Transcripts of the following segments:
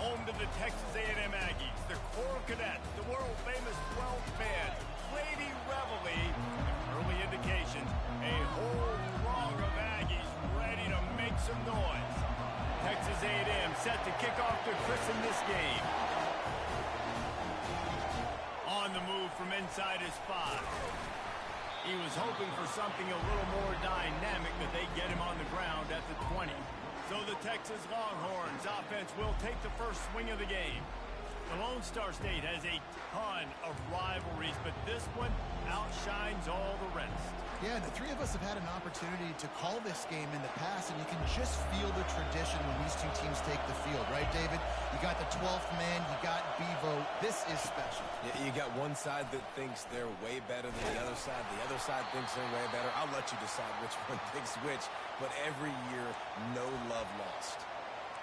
home to the Texas A&M Aggies, the Coral Cadets, the world-famous 12 fans, Lady Reveille, and early indication, a whole throng of Aggies ready to make some noise. Texas A&M set to kick off to christen this game. On the move from inside his 5. He was hoping for something a little more dynamic, but they get him on the ground at the 20. So the Texas Longhorns offense will take the first swing of the game. The Lone Star State has a ton of rivalries, but this one outshines all the rest. Yeah, the three of us have had an opportunity to call this game in the past, and you can just feel the tradition when these two teams take the field, right, David? You got the 12th man, you got Bevo. This is special. Yeah, you got one side that thinks they're way better than the other side. The other side thinks they're way better. I'll let you decide which one thinks which, but every year, no love lost.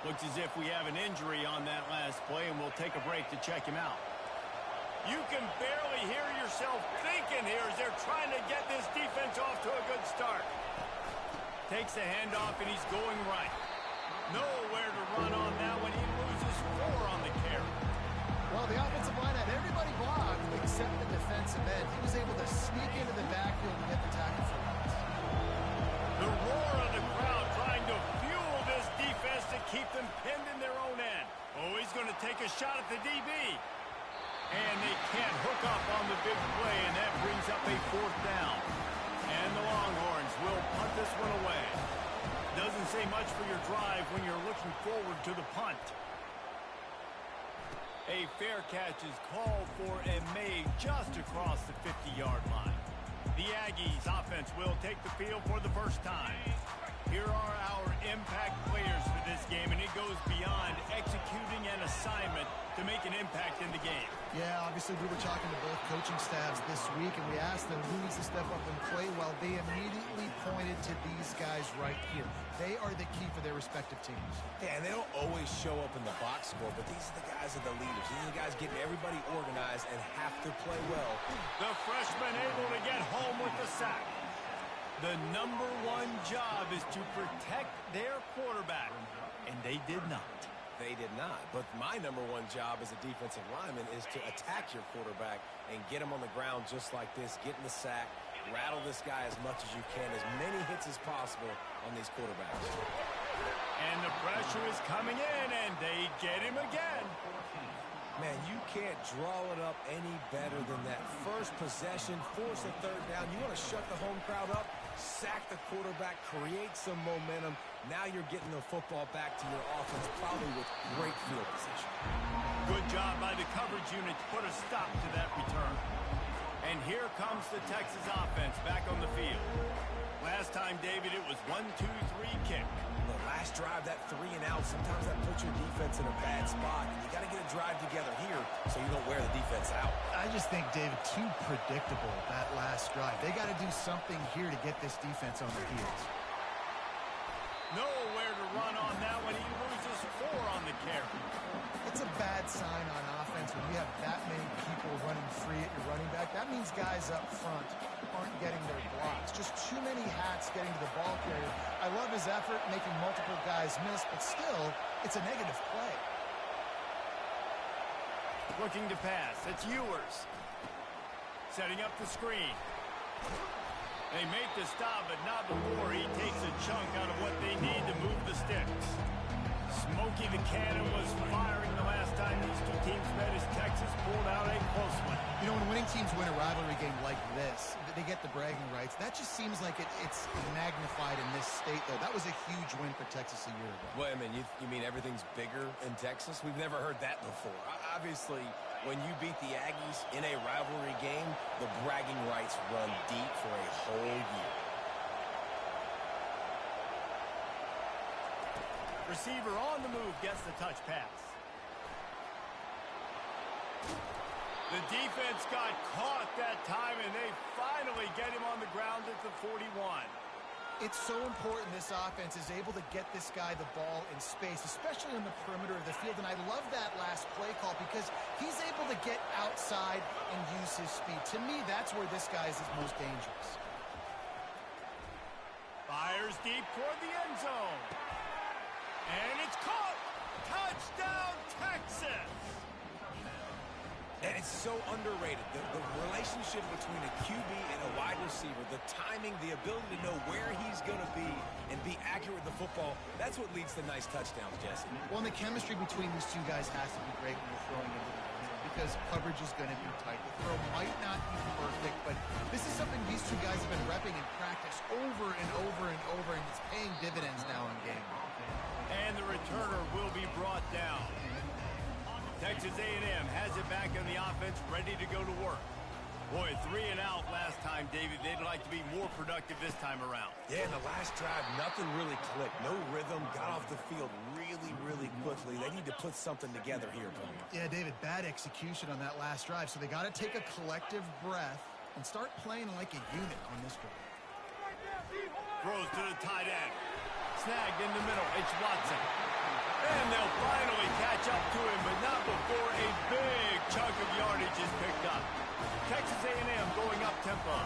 Looks as if we have an injury on that last play, and we'll take a break to check him out. You can barely hear yourself thinking here as they're trying to get this defense off to a good start. Takes the handoff, and he's going right. Nowhere to run on that one. He loses 4 on the carry. Well, the offensive line had everybody blocked except the defensive end. He was able to sneak into the backfield and get the tackle for once. The roar of the crowd trying to fuel this defense to keep them pinned in their own end. Oh, he's going to take a shot at the DB. And they can't hook up on the big play, and that brings up a 4th down. And the Longhorns will punt this one away. Doesn't say much for your drive when you're looking forward to the punt. A fair catch is called for and made just across the 50-yard line. The Aggies offense will take the field for the first time. Here are our impact players for this game, and it goes beyond executing an assignment to make an impact in the game. Yeah, obviously we were talking to both coaching staffs this week, and we asked them who needs to step up and play well. They immediately pointed to these guys right here. They are the key for their respective teams. Yeah, and they don't always show up in the box score, but these are the guys that are the leaders. These are the guys getting everybody organized and have to play well. The freshman able to get home with the sack. The number 1 job is to protect their quarterback, and they did not. They did not. But my number 1 job as a defensive lineman is to attack your quarterback and get him on the ground just like this, get in the sack, rattle this guy as much as you can, as many hits as possible on these quarterbacks. And the pressure is coming in, and they get him again. Man, you can't draw it up any better than that. First possession, force a 3rd down. You want to shut the home crowd up, sack the quarterback, create some momentum. Now you're getting the football back to your offense, probably with great field position. Good job by the coverage unit to put a stop to that return. And here comes the Texas offense back on the field. Last time, David, it was 1-2-3 kick. The last drive, that 3 and out, sometimes that puts your defense in a bad spot. And you got to get a drive together here so you don't wear the defense out. I just think, David, too predictable, that last drive. They got to do something here to get this defense on their heels. Nowhere to run on that one. He loses 4 on the carry. It's a bad sign on offense when you have that many people running free at your running back. That means guys up front aren't getting their blocks. Just too many hats getting to the ball carrier. I love his effort, making multiple guys miss, but still, it's a negative play. Looking to pass. It's Ewers. Setting up the screen. They make the stop, but not before he takes a chunk out of what they need to move the sticks. Smokey the Cannon was firing the last time these two teams met as Texas pulled out a close one. You know, when winning teams win a rivalry game like this, they get the bragging rights. That just seems like it's magnified in this state, though. That was a huge win for Texas a year ago. Well, I mean, you mean everything's bigger in Texas? We've never heard that before. Obviously, when you beat the Aggies in a rivalry game, the bragging rights run deep for a whole year. Receiver on the move gets the touch pass. The defense got caught that time, and they finally get him on the ground at the 41. It's so important this offense is able to get this guy the ball in space, especially on the perimeter of the field. And I love that last play call because he's able to get outside and use his speed. To me, that's where this guy is his most dangerous. Fires deep toward the end zone. And it's caught. Touchdown, Texas! And it's so underrated. The relationship between a QB and a wide receiver, the timing, the ability to know where he's going to be and be accurate with the football, that's what leads to nice touchdowns, Jesse. Well, and the chemistry between these two guys has to be great when you're throwing into the end zone because coverage is going to be tight. The throw might not be perfect, but this is something these two guys have been repping in practice over and over and over, and it's paying dividends now in game. And the returner will be brought down. Texas A&M has it back on the offense, ready to go to work. Boy, 3 and out last time, David. They'd like to be more productive this time around. Yeah, in the last drive, nothing really clicked. No rhythm, got off the field really, really quickly. They need to put something together here, Tony. Yeah, David, bad execution on that last drive, so they got to take a collective breath and start playing like a unit on this drive. Throws to the tight end. Snagged in the middle. It's Watson. And they'll finally catch up to him, but not before a big chunk of yardage is picked up. Texas A&M going up tempo.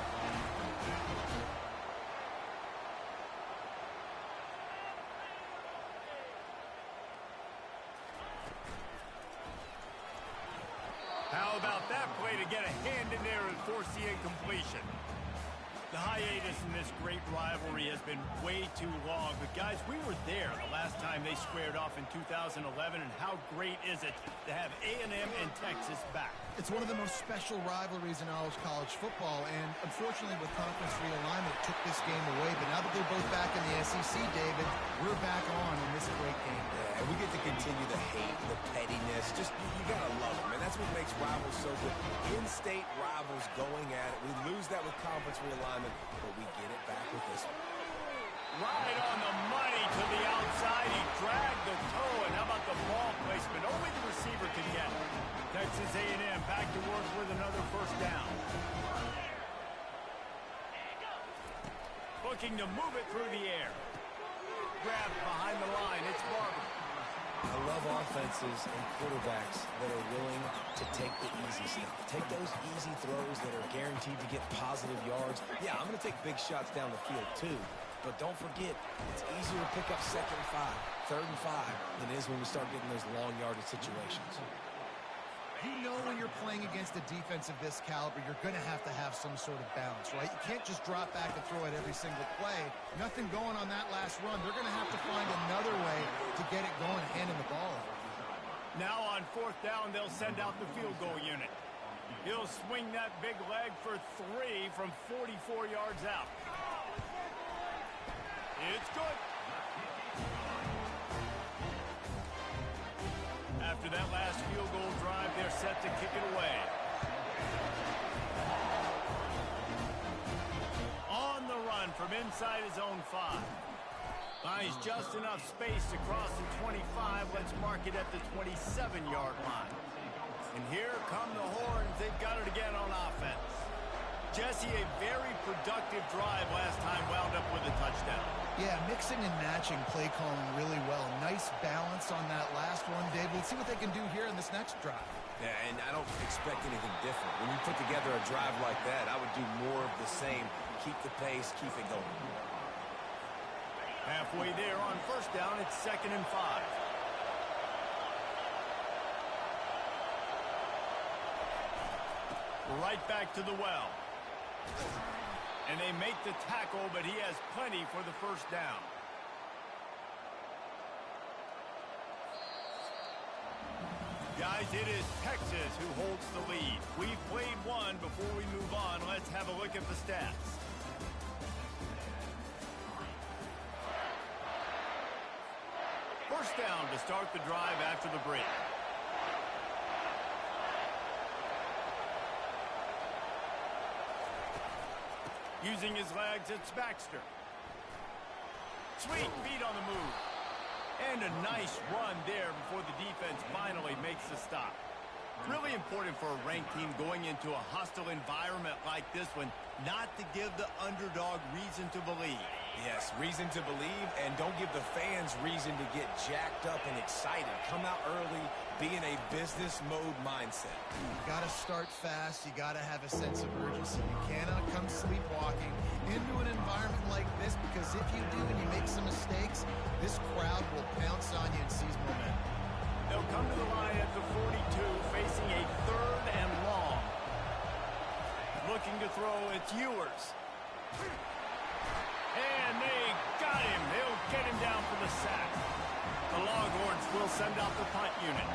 How about that play to get a hand in there and force the incompletion? The hiatus in this great rivalry has been way too long. But, guys, we were there the last time they squared off in 2011, and how great is it to have A&M and Texas back? It's one of the most special rivalries in all of college football, and unfortunately with conference realignment, it took this game away. But now that they're both back in the SEC, David, we're back on in this great game. Yeah, and we get to continue the hate, the pettiness. Just, you got to love it, man. That's what makes rivals so good. In-state rivals going at it. We lose that with conference realignment, but we get it back with this one. Right on the money to the outside. He dragged the toe, and how about the ball placement? Only the receiver could get it. Texas A&M back to work with another first down. Looking to move it through the air. Grabbed behind the line. It's Barber. I love offenses and quarterbacks that are willing to take the easy stuff. Take those easy throws that are guaranteed to get positive yards. Yeah, I'm going to take big shots down the field too. But don't forget, it's easier to pick up 2nd and 5, 3rd and 5 than it is when we start getting those long yardage situations. You know when you're playing against a defense of this caliber, you're going to have some sort of balance, right? You can't just drop back and throw it every single play. Nothing going on that last run. They're going to have to find another way to get it going, handing the ball over. Now on 4th down, they'll send out the field goal unit. He'll swing that big leg for 3 from 44 yards out. It's good. After that last field goal drive, they're set to kick it away. On the run from inside his own 5. Finds just enough space to cross the 25. Let's mark it at the 27-yard line. And here come the horns. They've got it again on offense. Jesse, a very productive drive last time, wound up with a touchdown. Yeah, mixing and matching play calling really well. Nice balance on that last one, Dave. Let's see what they can do here in this next drive. Yeah, and I don't expect anything different. When you put together a drive like that, I would do more of the same. Keep the pace, keep it going. Halfway there on 1st down, it's 2nd and 5. Right back to the well. And they make the tackle, but he has plenty for the 1st down. Guys, it is Texas who holds the lead. We've played one. Before we move on, let's have a look at the stats. First down to start the drive after the break. Using his legs, it's Baxter. Sweet feet on the move. And a nice run there before the defense finally makes the stop. Really important for a ranked team going into a hostile environment like this one, not to give the underdog reason to believe. Yes, reason to believe, and don't give the fans reason to get jacked up and excited. Come out early, be in a business mode mindset. You got to start fast. You got to have a sense of urgency. You cannot come sleepwalking into an environment like this, because if you do and you make some mistakes, this crowd will pounce on you and seize momentum. They'll come to the line at the 42, facing a 3rd and long. Looking to throw, it's Ewers. And they got him. They'll get him down for the sack. The Longhorns will send out the punt unit.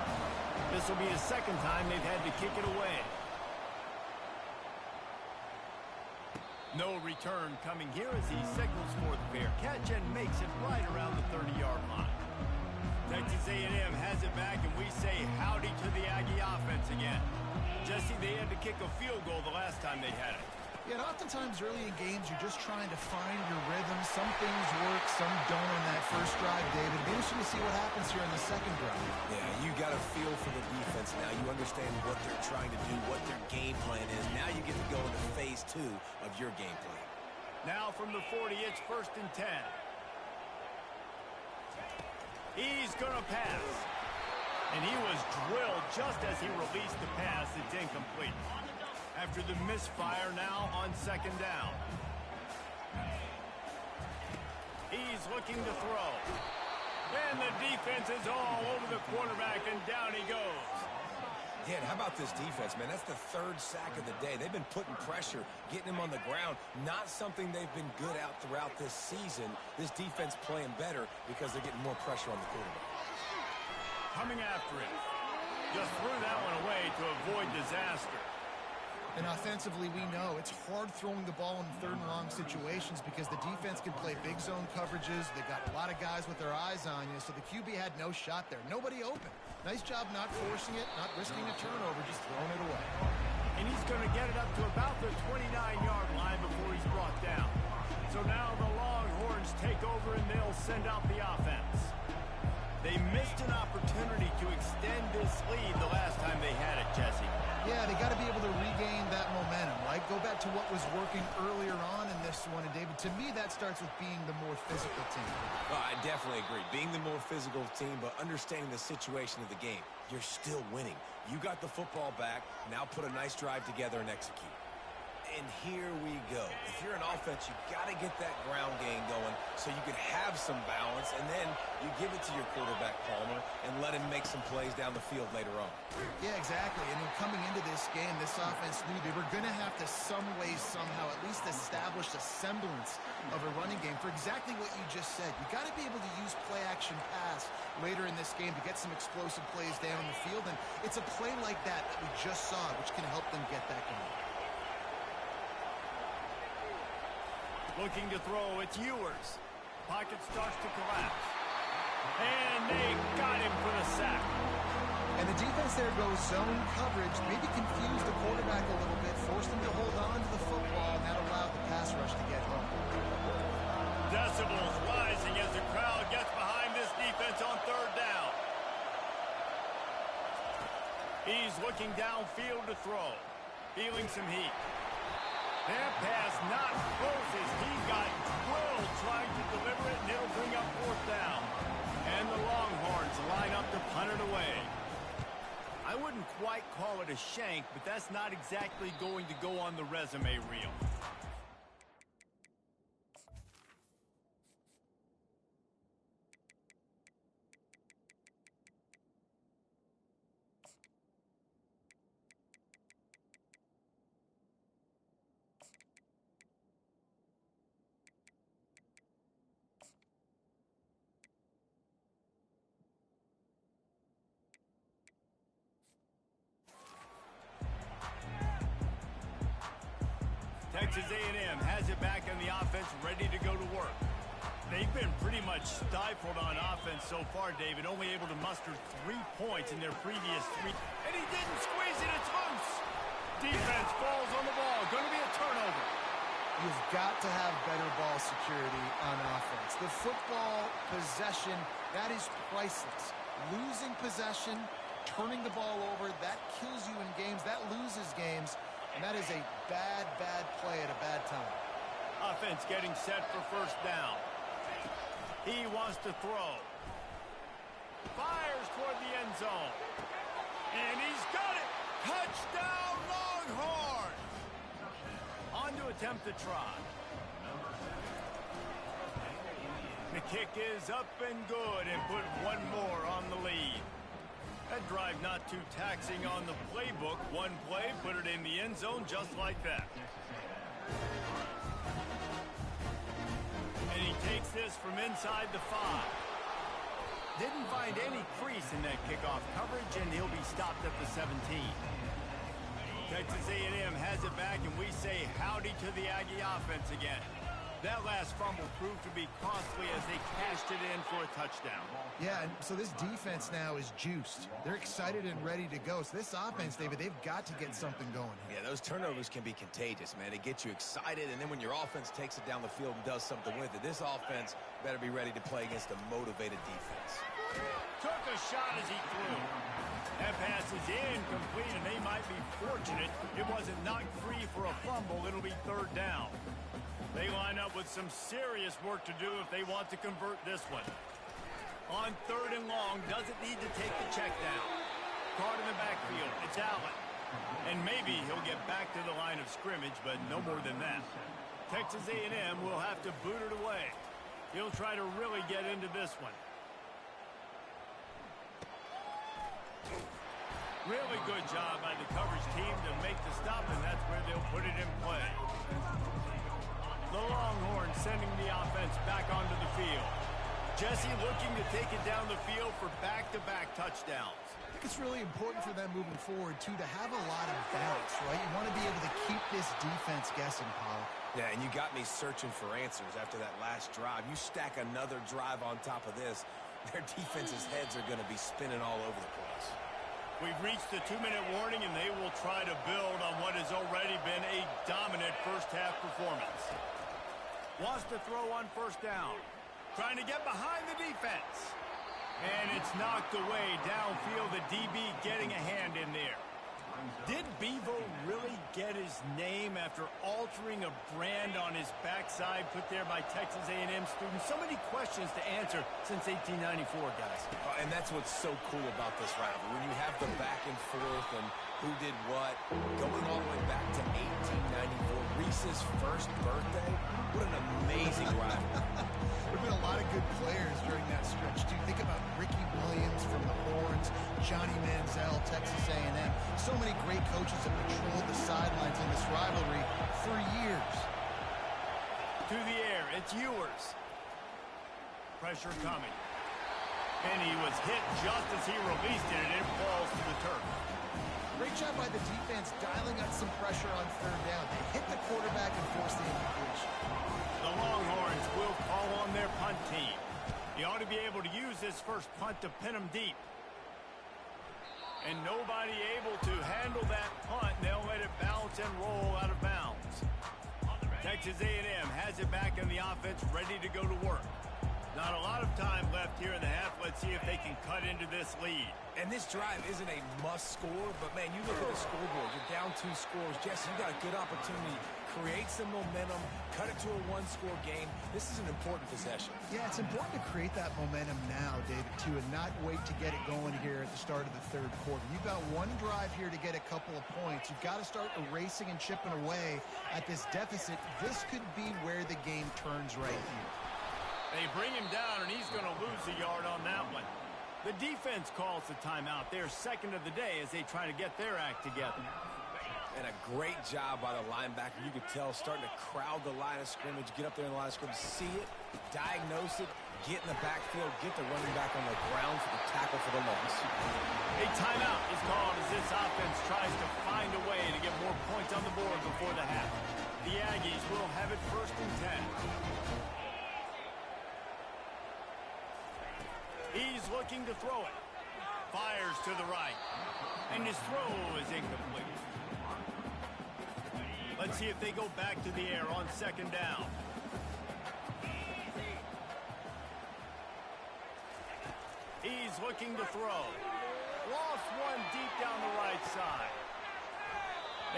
This will be the 2nd time they've had to kick it away. No return coming here as he signals for the fair catch and makes it right around the 30-yard line. Texas A&M has it back, and we say howdy to the Aggie offense again. Jesse, they had to kick a field goal the last time they had it. Yeah, and oftentimes early in games, you're just trying to find your rhythm. Some things work, some don't on that first drive, David. It'll be interesting to see what happens here in the 2nd drive. Yeah, you got a feel for the defense now. You understand what they're trying to do, what their game plan is. Now you get to go into phase 2 of your game plan. Now from the 40, it's 1st and 10. He's going to pass. And he was drilled just as he released the pass. It's incomplete. After the misfire, now on 2nd down. He's looking to throw. And the defense is all over the quarterback, and down he goes. Yeah, how about this defense, man? That's the 3rd sack of the day. They've been putting pressure, getting him on the ground. Not something they've been good at throughout this season. This defense playing better because they're getting more pressure on the quarterback. Coming after him. Just threw that one away to avoid disaster. And offensively, we know it's hard throwing the ball in 3rd and long situations because the defense can play big zone coverages. They got a lot of guys with their eyes on you, so the QB had no shot there. Nobody open. Nice job not forcing it, not risking a turnover, just throwing it away. And he's going to get it up to about the 29-yard line before he's brought down. So now the Longhorns take over, and they'll send out the offense. They missed an opportunity to extend this lead the last time they had it, Jesse. Yeah, they got to be able to regain that momentum, right? Go back to what was working earlier on in this one. And, David, to me, that starts with being the more physical team. Well, I definitely agree. Being the more physical team, but understanding the situation of the game. You're still winning. You got the football back. Now put a nice drive together and execute. And here we go. If you're an offense, you got to get that ground game going so you can have some balance, and then you give it to your quarterback, Palmer, and let him make some plays down the field later on. Yeah, exactly. And then coming into this game, this offense knew they were going to have to some way, somehow, at least establish a semblance of a running game for exactly what you just said. You got to be able to use play-action pass later in this game to get some explosive plays down the field, and it's a play like that that we just saw, which can help them get that going. Looking to throw, it's Ewers. Pocket starts to collapse. And they got him for the sack. And the defense there goes zone coverage, maybe confused the quarterback a little bit, forced him to hold on to the football, and that allowed the pass rush to get home. Decibels rising as the crowd gets behind this defense on 3rd down. He's looking downfield to throw, feeling some heat. That pass not close as he got drilled trying to deliver it, and it'll bring up 4th down. And the Longhorns line up to punt it away. I wouldn't quite call it a shank, but that's not exactly going to go on the resume reel. Texas A&M has it back on the offense, ready to go to work. They've been pretty much stifled on offense so far, David, only able to muster 3 points in their previous 3. And he didn't squeeze it, it's loose. Defense falls on the ball, going to be a turnover. You've got to have better ball security on offense. The football possession, that is priceless. Losing possession, turning the ball over, that kills you in games, that loses games. And that is a bad, bad play at a bad time. Offense getting set for 1st down. He wants to throw. Fires toward the end zone. And he's got it. Touchdown, Longhorns. On to attempt the try. The kick is up and good and put one more on the lead. That drive not too taxing on the playbook. One play, put it in the end zone just like that. And he takes this from inside the 5. Didn't find any crease in that kickoff coverage, and he'll be stopped at the 17. Texas A&M has it back, and we say howdy to the Aggie offense again. That last fumble proved to be costly as they cashed it in for a touchdown. Yeah, and so this defense now is juiced. They're excited and ready to go. So this offense, David, they've got to get something going here. Yeah, those turnovers can be contagious, man. They get you excited, and then when your offense takes it down the field and does something with it, this offense better be ready to play against a motivated defense. Took a shot as he threw. That pass is incomplete, and they might be fortunate it wasn't knocked free for a fumble. It'll be 3rd down. They line up with some serious work to do if they want to convert this one. On 3rd and long, doesn't need to take the check down. Caught in the backfield, it's Allen. And maybe he'll get back to the line of scrimmage, but no more than that. Texas A&M will have to boot it away. He'll try to really get into this one. Really good job by the coverage team to make the stop, and that's where they'll put it in play. The Longhorns sending the offense back onto the field. Jesse looking to take it down the field for back-to-back touchdowns. I think it's really important for them moving forward, too, to have a lot of bounce, right? You want to be able to keep this defense guessing, Paul. Yeah, and you got me searching for answers after that last drive. You stack another drive on top of this, their defense's heads are going to be spinning all over the place. We've reached the 2-minute warning, and they will try to build on what has already been a dominant first-half performance. Wants to throw on 1st down. Trying to get behind the defense. And it's knocked away downfield. The DB getting a hand in there. Did Bevo really get his name after altering a brand on his backside put there by Texas A&M students? So many questions to answer since 1894, guys. And that's what's so cool about this rivalry. When you have the back and forth and who did what, going all the way back to 1894, Reese's first birthday. What an amazing rivalry. There have been a lot of good players during that stretch, too. Think about Ricky Williams from the Horns, Johnny Manziel, Texas A&M. So many great coaches have patrolled the sidelines in this rivalry for years. To the air, it's Ewers. Pressure coming. And he was hit just as he released it, and it falls to the turf. Great job by the defense dialing up some pressure on 3rd down. They hit the quarterback and forced the incompletion. The Longhorns will call on their punt team. He ought to be able to use this first punt to pin him deep. And nobody able to handle that punt. They'll let it bounce and roll out of bounds. Texas A&M has it back in the offense, ready to go to work. Not a lot of time left here in the half. Let's see if they can cut into this lead. And this drive isn't a must score, but, man, you look at the scoreboard. You're down 2 scores. Jesse, you got a good opportunity. Create some momentum. Cut it to a 1-score game. This is an important possession. Yeah, it's important to create that momentum now, David, too, and not wait to get it going here at the start of the 3rd quarter. You've got one drive here to get a couple of points. You've got to start erasing and chipping away at this deficit. This could be where the game turns right here. They bring him down, and he's going to lose a yard on that one. The defense calls the timeout. They're 2nd of the day as they try to get their act together. And a great job by the linebacker. You could tell starting to crowd the line of scrimmage, get up there in the line of scrimmage, see it, diagnose it, get in the backfield, get the running back on the ground for the tackle for the loss. A timeout is called as this offense tries to find a way to get more points on the board before the half. The Aggies will have it 1st and 10. He's looking to throw it. Fires to the right. And his throw is incomplete. Let's see if they go back to the air on 2nd down. He's looking to throw. Lost one deep down the right side.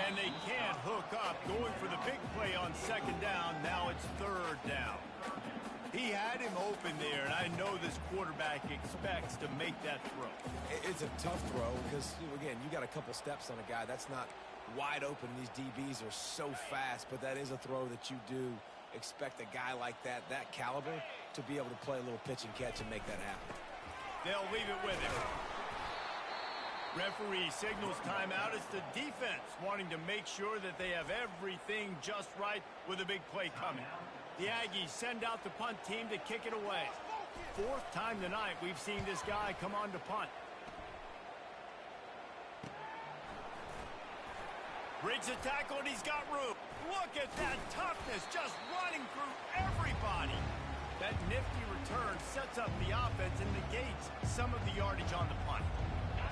And they can't hook up. Going for the big play on 2nd down. Now it's 3rd down. He had him open there, and I know this quarterback expects to make that throw. It's a tough throw because, again, you got a couple steps on a guy. That's not wide open. These DBs are so fast, but that is a throw that you do expect a guy like that caliber, to be able to play a little pitch and catch and make that happen. They'll leave it with him. Referee signals timeout. It's the defense wanting to make sure that they have everything just right with a big play coming. The Aggies send out the punt team to kick it away. Fourth time tonight we've seen this guy come on to punt. Breaks a tackle and he's got room. Look at that toughness just running through everybody. That nifty return sets up the offense and negates some of the yardage on the punt.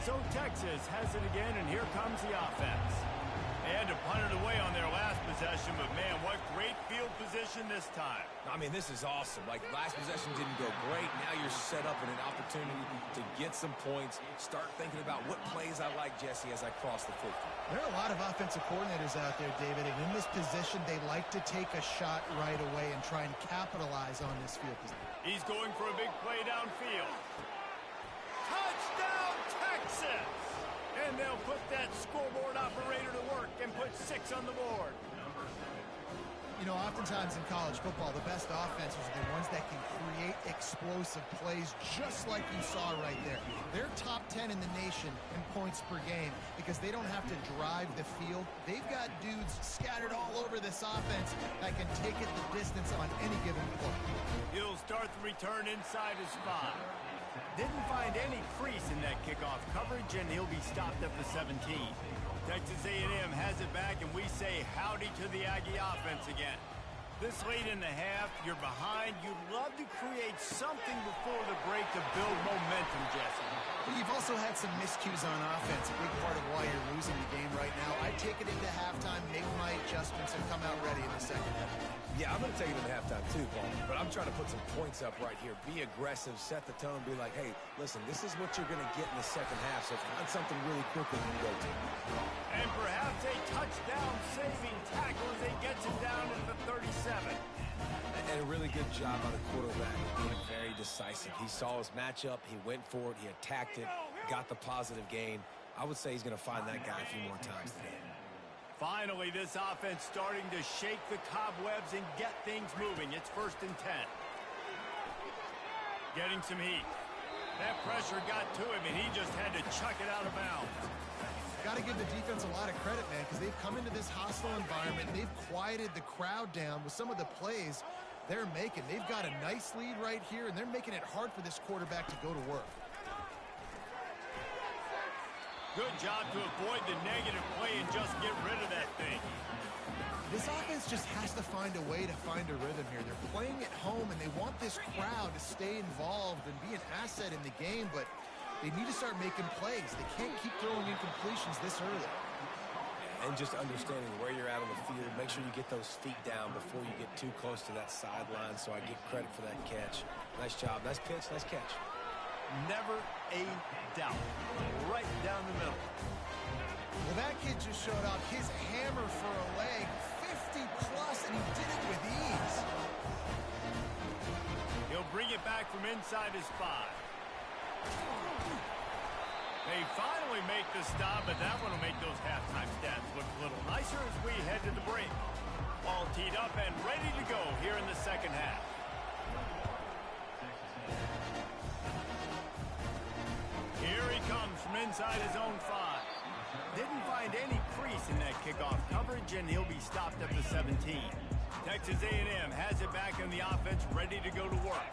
So Texas has it again, and here comes the offense. They had to punt it away on their last possession, but man, what great field position this time. I mean, this is awesome. Like, last possession didn't go great. Now you're set up in an opportunity to get some points. Start thinking about what plays I like, Jesse, as I cross the 50. There are a lot of offensive coordinators out there, David, and in this position, they like to take a shot right away and try and capitalize on this field position. He's going for a big play downfield. Touchdown, Texas! And they'll put that scoreboard operator to work and put 6 on the board. You know, oftentimes in college football, the best offenses are the ones that can create explosive plays just like you saw right there. They're top 10 in the nation in points per game because they don't have to drive the field. They've got dudes scattered all over this offense that can take it the distance on any given play. He'll start the return inside his 5. Didn't find any crease in that kickoff coverage, and he'll be stopped at the 17. Texas A&M has it back, and we say howdy to the Aggie offense again. This late in the half, you're behind. You'd love to create something before the break to build momentum, Jesse. But you've also had some miscues on offense, a big part of why you're losing the game right now. I take it into halftime, make my adjustments, and come out ready in the second half. Yeah, I'm going to take it in halftime too, Paul. But I'm trying to put some points up right here. Be aggressive, set the tone, be like, hey, listen, this is what you're going to get in the second half, so find something really quickly you can go to. And perhaps a touchdown-saving tackle as he gets him down at the 37. And a really good job by the quarterback, being very decisive. He saw his matchup, he went for it, he attacked it, got the positive gain. I would say he's going to find that guy a few more times today. Finally, this offense starting to shake the cobwebs and get things moving. It's 1st and 10. Getting some heat. That pressure got to him, and he just had to chuck it out of bounds. Got to give the defense a lot of credit, man, because they've come into this hostile environment. They've quieted the crowd down with some of the plays they're making. They've got a nice lead right here, and they're making it hard for this quarterback to go to work. Good job to avoid the negative play and just get rid of that thing. This offense just has to find a way to find a rhythm here. They're playing at home, and they want this crowd to stay involved and be an asset in the game, but they need to start making plays. They can't keep throwing incompletions this early. And just understanding where you're at on the field. Make sure you get those feet down before you get too close to that sideline, so I get credit for that catch. Nice job. Nice pitch. Nice catch. Never a doubt. Right down the middle. Well, that kid just showed off his hammer for a leg, 50-plus, and he did it with ease. He'll bring it back from inside his 5. They finally make the stop, but that one will make those halftime stats look a little nicer as we head to the break. All teed up and ready to go here in the second half. Here he comes from inside his own 5. Didn't find any crease in that kickoff coverage, and he'll be stopped at the 17. Texas A&M has it back in the offense, ready to go to work.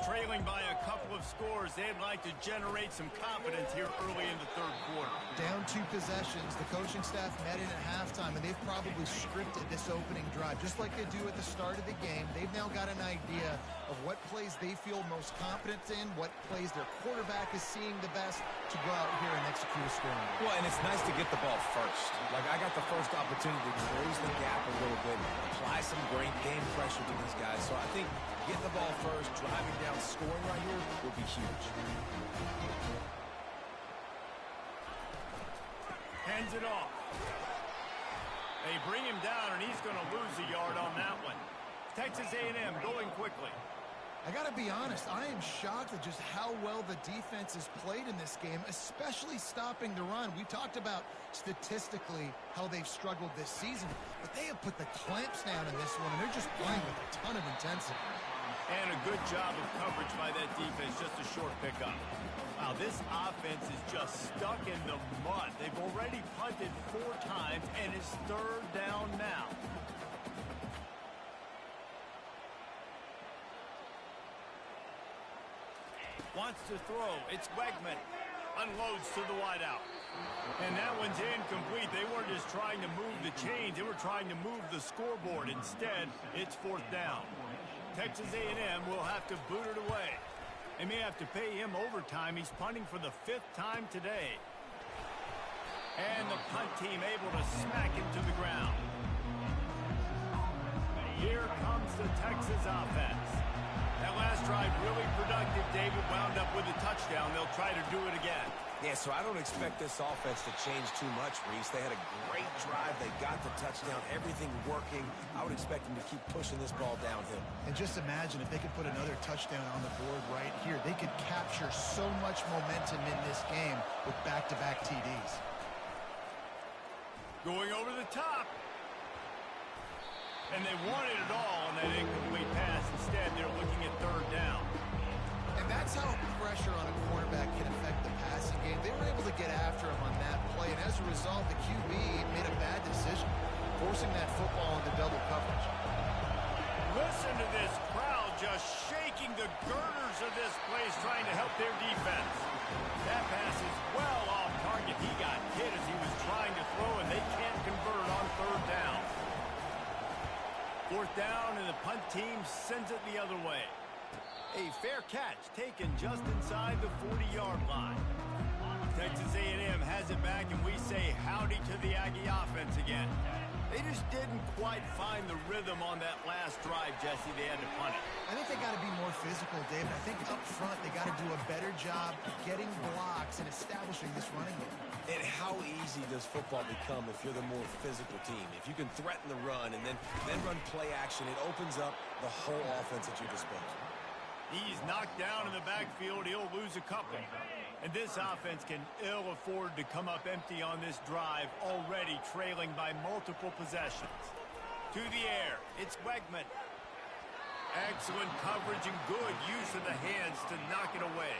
Trailing by a couple of scores, they'd like to generate some confidence here early in the third quarter. Down 2 possessions, the coaching staff met in at halftime, and they've probably scripted this opening drive. Just like they do at the start of the game, they've now got an idea of what plays they feel most confident in, what plays their quarterback is seeing the best to go out here and execute a scoring. Well, and it's nice to get the ball first. Like, I got the first opportunity to close the gap a little bit, apply some great game pressure to these guys. So I think getting the ball first, driving down, scoring right here will be huge. Hands it off. They bring him down, and he's going to lose a yard on that one. Texas A&M going quickly. I got to be honest, I am shocked at just how well the defense has played in this game, especially stopping the run. We talked about statistically how they've struggled this season, but they have put the clamps down in this one, and they're just playing with a ton of intensity. And a good job of coverage by that defense, just a short pickup. Wow, this offense is just stuck in the mud. They've already punted 4 times, and it's 3rd down now. Wants to throw. It's Wegman. Unloads to the wideout. And that one's incomplete. They weren't just trying to move the chains. They were trying to move the scoreboard. Instead, it's 4th down. Texas A&M will have to boot it away. They may have to pay him overtime. He's punting for the 5th time today. And the punt team able to smack him to the ground. Here comes the Texas offense. That last drive really productive. David wound up with a touchdown. They'll try to do it again. Yeah, so I don't expect this offense to change too much, Reese. They had a great drive. They got the touchdown. Everything working. I would expect them to keep pushing this ball downhill. And just imagine if they could put another touchdown on the board right here. They could capture so much momentum in this game with back-to-back TDs. Going over the top. And they wanted it all on that incomplete pass. Instead, they're looking at 3rd down. And that's how pressure on a quarterback can affect the passing game. They were able to get after him on that play, and as a result, the QB made a bad decision, forcing that football into double coverage. Listen to this crowd just shaking the girders of this place, trying to help their defense. That pass is well off target. He got hit as he was trying to throw, and they can't convert on 3rd down. 4th down, and the punt team sends it the other way. A fair catch taken just inside the 40-yard line. Texas A&M has it back, and we say howdy to the Aggie offense again. They just didn't quite find the rhythm on that last drive, Jesse. They had to punt it. I think they got to be more physical, David. I think up front they got to do a better job getting blocks and establishing this running game. And how easy does football become if you're the more physical team? If you can threaten the run and then run play action, it opens up the whole offense at your disposal. He's knocked down in the backfield. He'll lose a couple. And this offense can ill afford to come up empty on this drive, already trailing by multiple possessions. To the air, it's Wegman. Excellent coverage and good use of the hands to knock it away.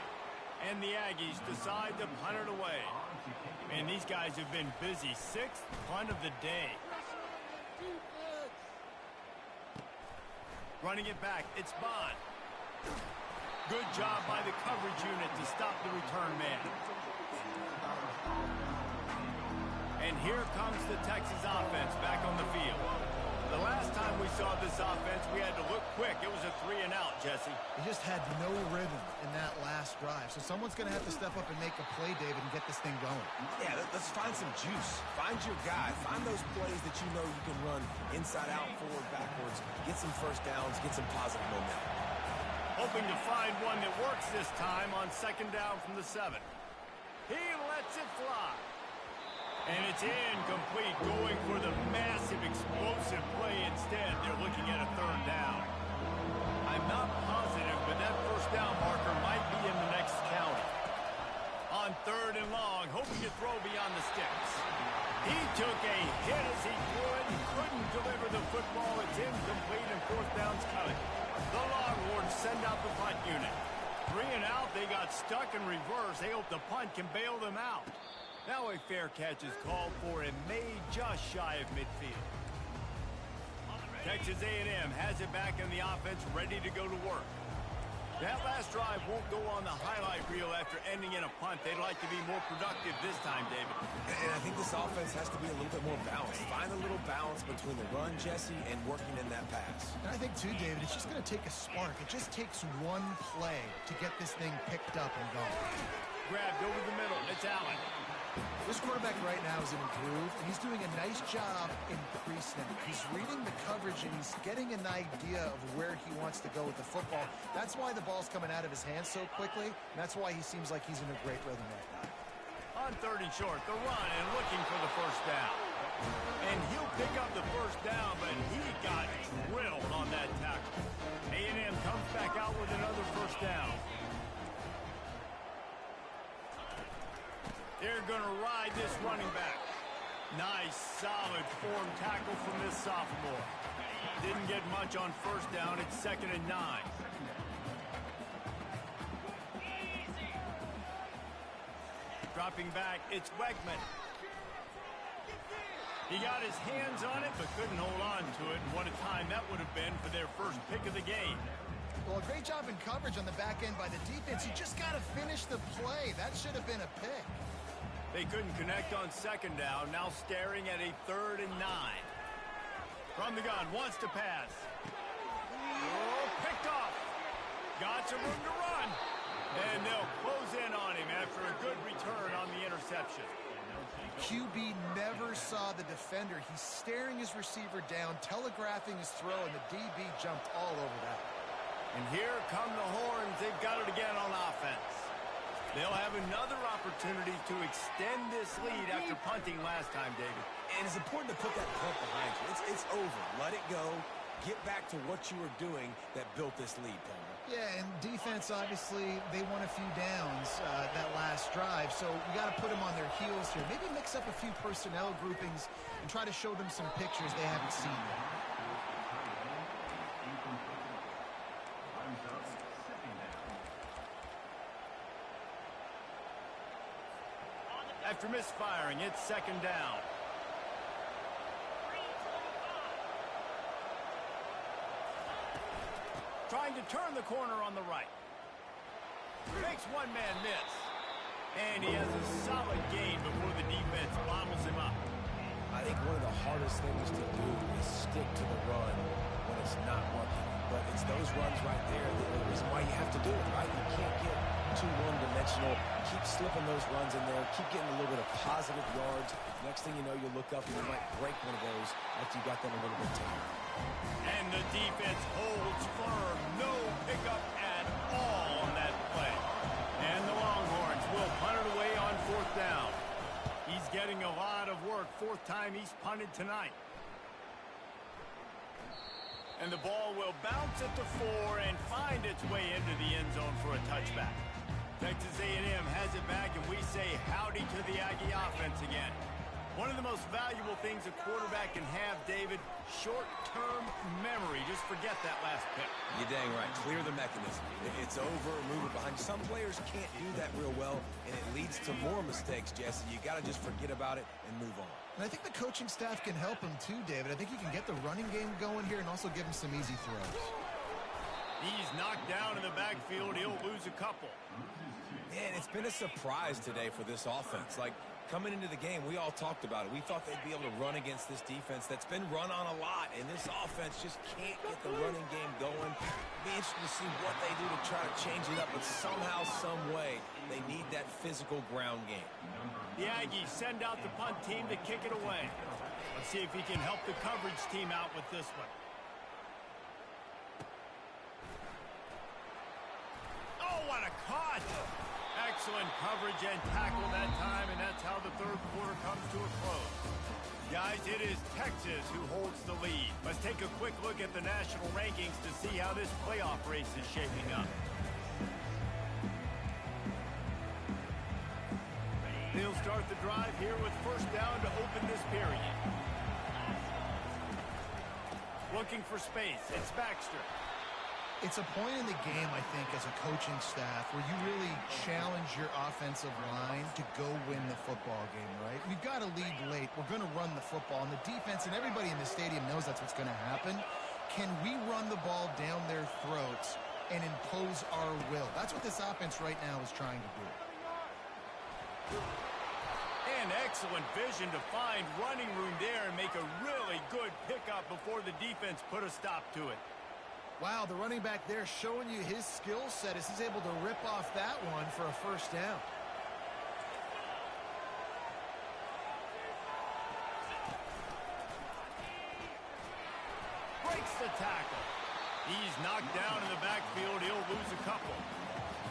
And the Aggies decide to punt it away. And these guys have been busy. 6th punt of the day. Running it back, it's Bond. Good job by the coverage unit to stop the return man. And here comes the Texas offense back on the field. The last time we saw this offense, we had to look quick. It was a 3-and-out, Jesse. They just had no rhythm in that last drive. So someone's going to have to step up and make a play, David, and get this thing going. Yeah, let's find some juice. Find your guy. Find those plays that you know you can run inside out, forward, backwards. Get some first downs. Get some positive momentum. Hoping to find one that works this time on 2nd down from the 7. He lets it fly. And it's incomplete, going for the massive explosive play instead. They're looking at a 3rd down. I'm not positive, but that 1st down marker might be in the next county. On 3rd and long, hoping to throw beyond the sticks. He took a hit as he threw it and couldn't deliver the football. It's incomplete and 4th down's coming. The Longhorns send out the punt unit. 3-and-out, they got stuck in reverse. They hope the punt can bail them out. Now a fair catch is called for and made just shy of midfield. Texas A&M has it back in the offense, ready to go to work. That last drive won't go on the highlight reel after ending in a punt. They'd like to be more productive this time, David. And I think this offense has to be a little bit more balanced. Find a little balance between the run, Jesse, and working in that pass. And I think, too, David, it's just going to take a spark. It just takes one play to get this thing picked up and going. Grabbed over the middle. It's Allen. This quarterback right now is in a groove, and he's doing a nice job in pre-snap. He's reading the coverage, and he's getting an idea of where he wants to go with the football. That's why the ball's coming out of his hands so quickly, and that's why he seems like he's in a great rhythm right now. On 3rd and short, the run and looking for the 1st down. And he'll pick up the 1st down, but he got drilled on that tackle. A&M comes back out with another down. They're going to ride this running back. Nice, solid form tackle from this sophomore. Didn't get much on first down. It's 2nd and 9. Dropping back, it's Wegman. He got his hands on it, but couldn't hold on to it. And what a time that would have been for their first pick of the game. Well, a great job in coverage on the back end by the defense. You just got to finish the play. That should have been a pick. They couldn't connect on 2nd down. Now staring at a 3rd and 9. From the gun, wants to pass. Oh, picked off. Got some room to run. And they'll close in on him after a good return on the interception. QB never saw the defender. He's staring his receiver down, telegraphing his throw, and the DB jumped all over that. And here come the horns. They've got it again on offense. They'll have another opportunity to extend this lead after punting last time, David. And it's important to put that punt behind you. It's over. Let it go. Get back to what you were doing that built this lead, Palmer. Yeah, and defense, obviously, they won a few downs that last drive, so we got to put them on their heels here. Maybe mix up a few personnel groupings and try to show them some pictures they haven't seen yet. After misfiring, it's 2nd down. Trying to turn the corner on the right. Makes one man miss. And he has a solid gain before the defense bottles him up. I think one of the hardest things to do is stick to the run when it's not working. But it's those runs right there that are the reason why you have to do it, right? You can't get too one-dimensional. Keep slipping those runs in there. Keep getting a little bit of positive yards. Next thing you know, you look up and you might break one of those after you got them a little bit tired. And the defense holds firm. No pickup at all on that play. And the Longhorns will punt it away on 4th down. He's getting a lot of work. 4th time he's punted tonight. And the ball will bounce at the 4 and find its way into the end zone for a touchback. Texas A&M has it back, and we say howdy to the Aggie offense again. One of the most valuable things a quarterback can have, David, short-term memory. Just forget that last pick. You're dang right. Clear the mechanism. It's over, move it behind. Some players can't do that real well, and it leads to more mistakes, Jesse. You got to just forget about it and move on. And I think the coaching staff can help him too, David. I think you can get the running game going here and also give him some easy throws. He's knocked down in the backfield. He'll lose a couple. Man, it's been a surprise today for this offense. Like, coming into the game, we all talked about it. We thought they'd be able to run against this defense that's been run on a lot, and this offense just can't get the running game going. Be interested to see what they do to try to change it up, but somehow, some way, they need that physical ground game. The Aggies send out the punt team to kick it away. Let's see if he can help the coverage team out with this one. Oh, what a cut! Excellent coverage and tackle that time, and that's how the 3rd quarter comes to a close. Guys, it is Texas who holds the lead. Let's take a quick look at the national rankings to see how this playoff race is shaping up. They'll start the drive here with 1st down to open this period. Looking for space, it's Baxter. It's a point in the game, I think, as a coaching staff where you really challenge your offensive line to go win the football game, right? We've got to lead late. We're going to run the football, and the defense and everybody in the stadium knows that's what's going to happen. Can we run the ball down their throats and impose our will? That's what this offense right now is trying to do. And excellent vision to find running room there and make a really good pickup before the defense put a stop to it. Wow, the running back there showing you his skill set as he's able to rip off that one for a 1st down. Breaks the tackle. He's knocked down in the backfield. He'll lose a couple.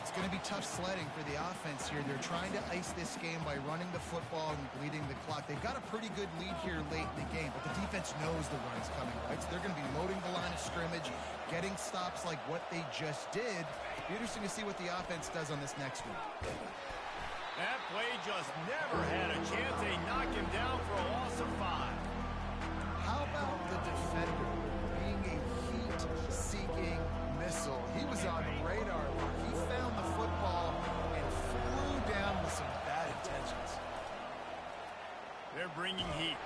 It's going to be tough sledding for the offense here. They're trying to ice this game by running the football and bleeding the clock. They've got a pretty good lead here late in the game, but the defense knows the run's coming, right? So they're going to be loading the line of scrimmage, getting run stops like what they just did. Be interesting to see what the offense does on this next one. That play just never had a chance. They knock him down for a loss of 5. How about the defender being a heat-seeking missile? He was on the radar. He found the football and flew down with some bad intentions. They're bringing heat.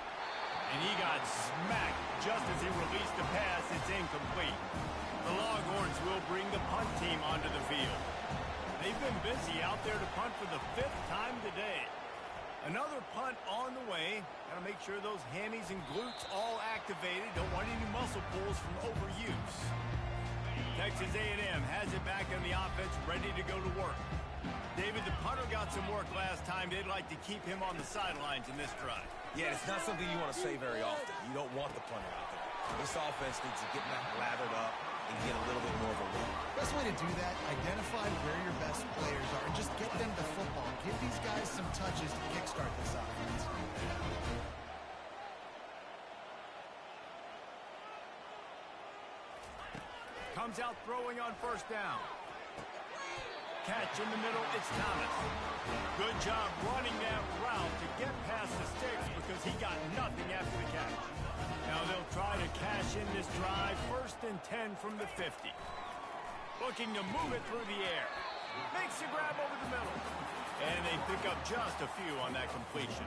And he got smacked just as he released the pass. It's incomplete. The Longhorns will bring the punt team onto the field. They've been busy out there to punt for the 5th time today. Another punt on the way. Got to make sure those hammies and glutes all activated. Don't want any muscle pulls from overuse. Texas A&M has it back on the offense, ready to go to work. David, the punter got some work last time. They'd like to keep him on the sidelines in this drive. Yeah, it's not something you want to say very often. You don't want the punter out there. This offense needs to get back lathered up and get a little bit more of a run. Best way to do that, identify where your best players are and just get them the football. Give these guys some touches to kickstart this offense. Comes out throwing on first down. Catch in the middle, it's Thomas. Good job running that route to get past the sticks because he got nothing after the catch. Now they'll try to cash in this drive. 1st and 10 from the 50. Looking to move it through the air. Makes the grab over the middle. And they pick up just a few on that completion.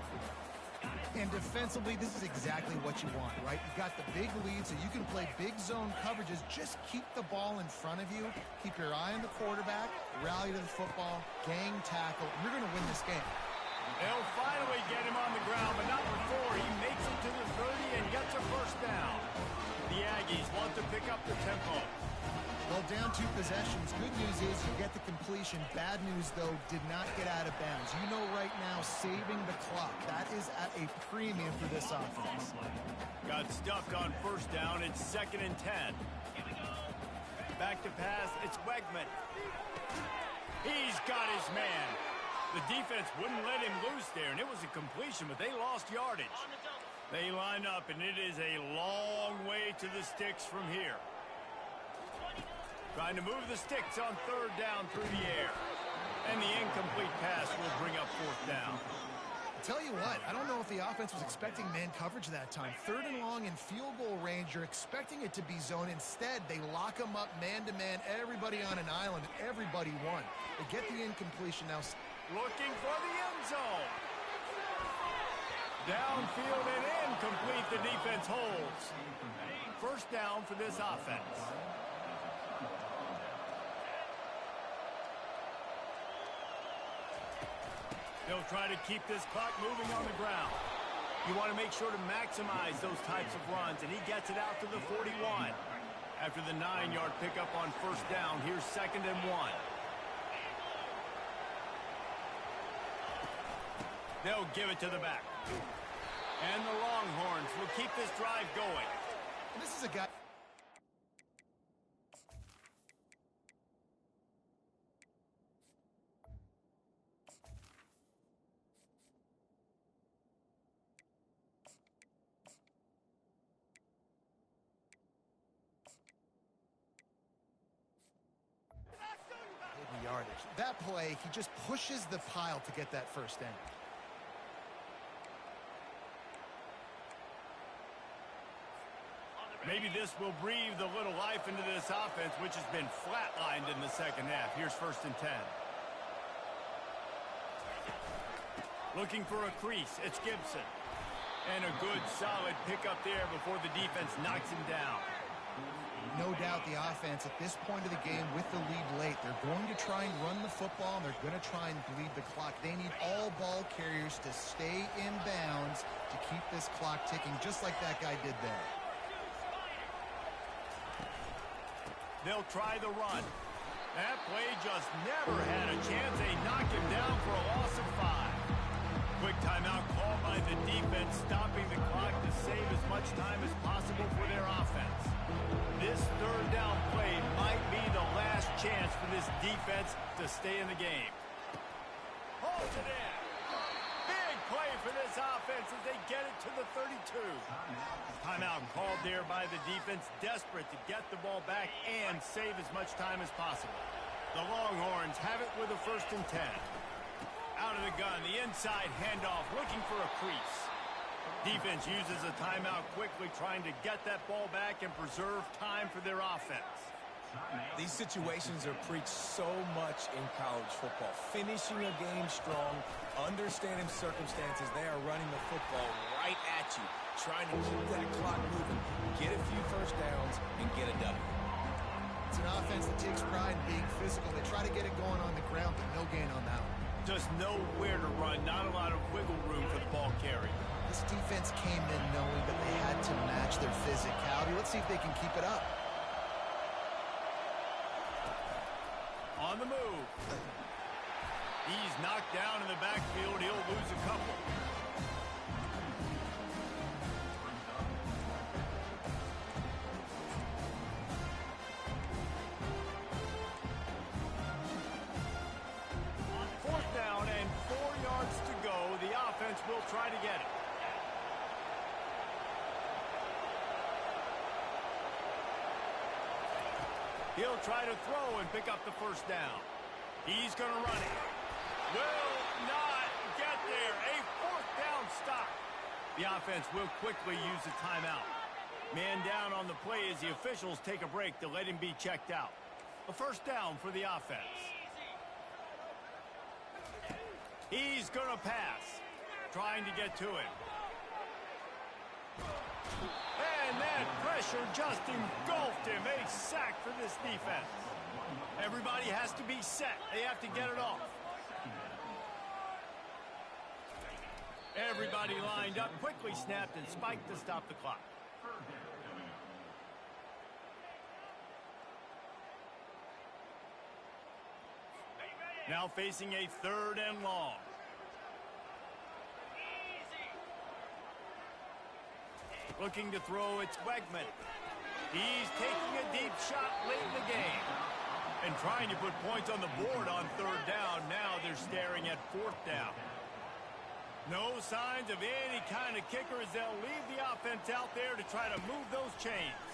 And defensively, this is exactly what you want, right? You've got the big lead, so you can play big zone coverages. Just keep the ball in front of you. Keep your eye on the quarterback. Rally to the football. Gang tackle. You're going to win this game. They'll finally get him on the ground, but not before he makes it to the 30 and gets a first down. The Aggies want to pick up the tempo. Well, down 2 possessions. Good news is you get the completion. Bad news, though, did not get out of bounds. You know right now, saving the clock. That is at a premium for this offense. Got stuffed on first down. It's 2nd and 10. Back to pass. It's Wegman. He's got his man. The defense wouldn't let him loose there, and it was a completion, but they lost yardage. They line up, and it is a long way to the sticks from here. Trying to move the sticks on 3rd down through the air. And the incomplete pass will bring up 4th down. Tell you what, I don't know if the offense was expecting man coverage that time. 3rd and long in field goal range, you're expecting it to be zone. Instead, they lock them up man-to-man, everybody on an island, and everybody won. They get the incompletion now. Looking for the end zone. Downfield and incomplete, the defense holds. 1st down for this offense. They'll try to keep this clock moving on the ground. You want to make sure to maximize those types of runs, and he gets it out to the 41. After the 9-yard pickup on 1st down, here's 2nd and 1. They'll give it to the back. And the Longhorns will keep this drive going. This is a guy... yardage. That play, he just pushes the pile to get that 1st down. Maybe this will breathe a little life into this offense, which has been flatlined in the 2nd half. Here's 1st and 10. Looking for a crease. It's Gibson. And a good, solid pickup there before the defense knocks him down. No doubt the offense at this point of the game with the lead late, they're going to try and run the football, and they're going to try and bleed the clock. They need all ball carriers to stay in bounds to keep this clock ticking, just like that guy did there. They'll try the run. That play just never had a chance. They knock him down for a loss of 5. Quick timeout called by the defense, stopping the clock to save as much time as possible for their offense. This 3rd down play might be the last chance for this defense to stay in the game. Holds it in. Big play for this offense as they get it to the 32. Timeout called there by the defense, desperate to get the ball back and save as much time as possible. The Longhorns have it with a 1st and 10. Out of the gun, the inside handoff, looking for a crease. Defense uses a timeout quickly, trying to get that ball back and preserve time for their offense. These situations are preached so much in college football. Finishing a game strong, understanding circumstances. They are running the football right at you, trying to keep that clock moving, get a few 1st downs, and get a W. It's an offense that takes pride in being physical. They try to get it going on the ground, but no gain on that one. Just nowhere to run, not a lot of wiggle room for the ball carrier. This defense came in knowing that they had to match their physicality. Let's see if they can keep it up. On the move. He's knocked down in the backfield. He'll lose a couple. On 4th down and 4 yards to go, the offense will try to get it. He'll try to throw and pick up the 1st down. He's going to run it. Will not get there. A 4th down stop. The offense will quickly use a timeout. Man down on the play as the officials take a break to let him be checked out. A 1st down for the offense. He's going to pass. Trying to get to it. And that pressure just engulfed him. A sack for this defense. Everybody has to be set. They have to get it off. Everybody lined up, quickly snapped and spiked to stop the clock. Now facing a 3rd and long. Looking to throw, it's Wegman. He's taking a deep shot late in the game. And trying to put points on the board on 3rd down. Now they're staring at 4th down. No signs of any kind of kicker as they'll leave the offense out there to try to move those chains.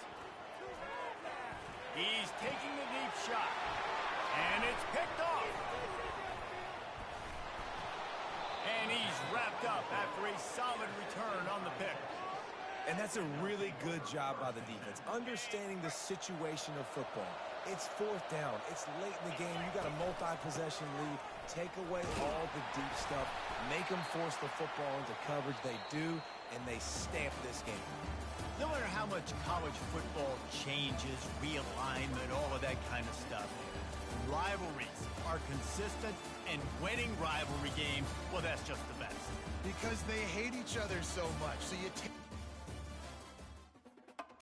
He's taking the deep shot. And it's picked off. And he's wrapped up after a solid return on the pick. And that's a really good job by the defense, understanding the situation of football. It's 4th down. It's late in the game. You got a multi-possession lead. Take away all the deep stuff. Make them force the football into coverage. They do, and they stamp this game. No matter how much college football changes, realignment, all of that kind of stuff, rivalries are consistent, and winning rivalry games, well, that's just the best. Because they hate each other so much. So you take